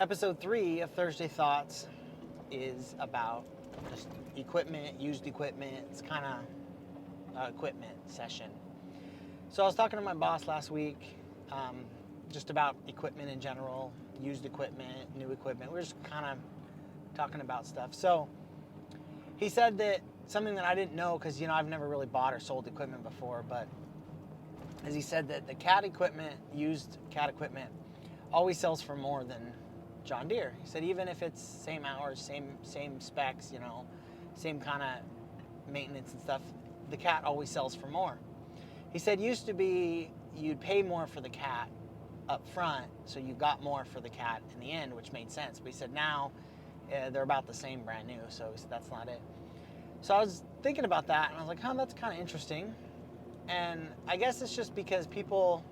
Episode 3 of Thursday Thoughts is about just equipment, used equipment. It's kind of equipment session. So I was talking to my boss last week just about equipment in general, used equipment, new equipment. We're just kind of talking about stuff. So he said that something that I didn't know because, I've never really bought or sold equipment before, but as he said that the cat equipment, used cat equipment, always sells for more than John Deere. He said even if it's same hours, same specs, same kind of maintenance and stuff, the cat always sells for more. He said used to be you'd pay more for the cat up front, so you got more for the cat in the end, which made sense. But he said now they're about the same brand new, so he said that's not it. So I was thinking about that, and I was like, that's kind of interesting. And I guess it's just because people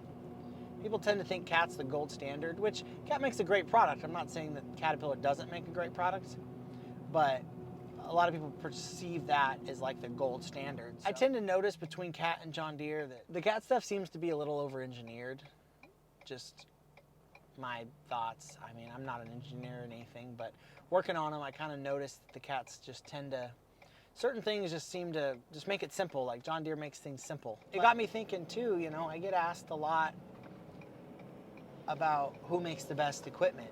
tend to think cat's the gold standard, which cat makes a great product. I'm not saying that Caterpillar doesn't make a great product, but a lot of people perceive that as like the gold standard. So I tend to notice between cat and John Deere that the cat stuff seems to be a little over-engineered. Just my thoughts. I mean, I'm not an engineer or anything, but working on them, I kind of noticed that the cats just tend to, certain things just seem to just make it simple. Like John Deere makes things simple. It got me thinking too, I get asked a lot about who makes the best equipment,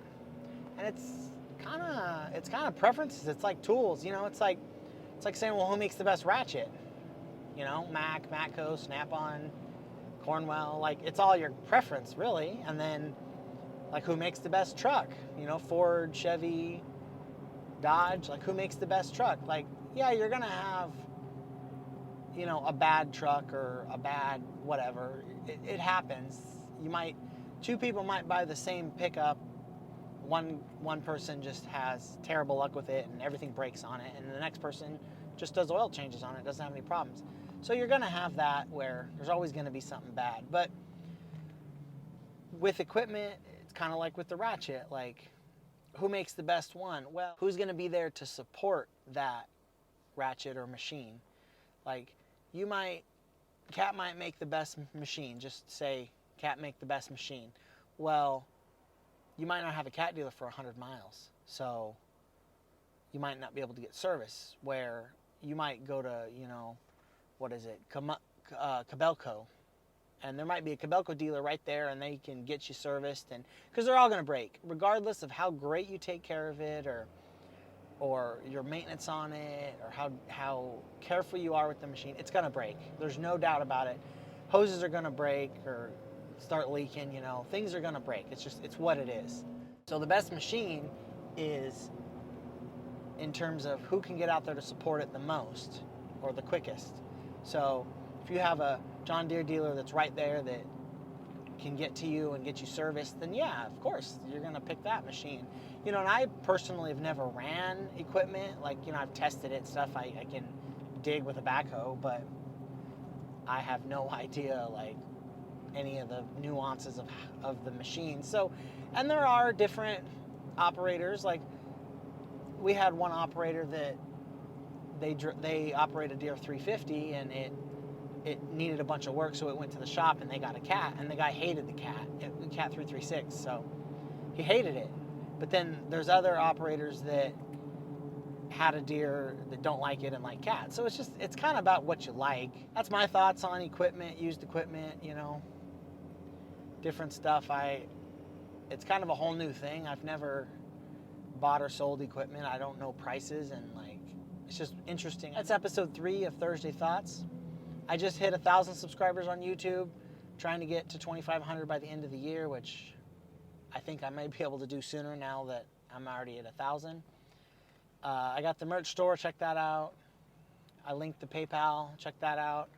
and it's kind of preferences. It's like tools, it's like saying, well, who makes the best ratchet? Mech, Matco, Snap-on, Cornwell. Like, it's all your preference really. And then like who makes the best truck? Ford, Chevy, Dodge. Like, who makes the best truck? Like, yeah, you're gonna have a bad truck or a bad whatever. It happens. Two people might buy the same pickup. One person just has terrible luck with it and everything breaks on it, and the next person just does oil changes on it, doesn't have any problems. So you're going to have that where there's always going to be something bad. But with equipment, it's kind of like with the ratchet. Like, who makes the best one? Well, who's going to be there to support that ratchet or machine? Like, cat might make the best machine. Just say cat make the best machine. Well, you might not have a cat dealer for 100 miles, so you might not be able to get service. Where you might go to, Cabelco, and there might be a Cabelco dealer right there, and they can get you serviced, and because they're all going to break, regardless of how great you take care of it, or your maintenance on it, or how careful you are with the machine. It's going to break. There's no doubt about it. Hoses are going to break or start leaking, things are going to break. It's what it is. So the best machine is in terms of who can get out there to support it the most or the quickest. So if you have a John Deere dealer that's right there that can get to you and get you serviced, then yeah, of course, you're going to pick that machine. And I personally have never ran equipment. Like, I've tested it, stuff. I can dig with a backhoe, but I have no idea, like, any of the nuances of the machine. So, and there are different operators. Like, we had one operator that they operate a Deere 350, and it needed a bunch of work, so it went to the shop, and they got a cat, and the guy hated the cat 336, so he hated it. But then there's other operators that had a Deere that don't like it and like cats. So it's kind of about what you like. That's my thoughts on equipment, used equipment, different stuff. It's kind of a whole new thing. I've never bought or sold equipment. I don't know prices, and it's just interesting. That's episode 3 of Thursday Thoughts. I just hit 1,000 subscribers on YouTube, trying to get to 2,500 by the end of the year, which I think I may be able to do sooner now that I'm already at 1,000. I got the merch store, check that out. I linked the PayPal, check that out.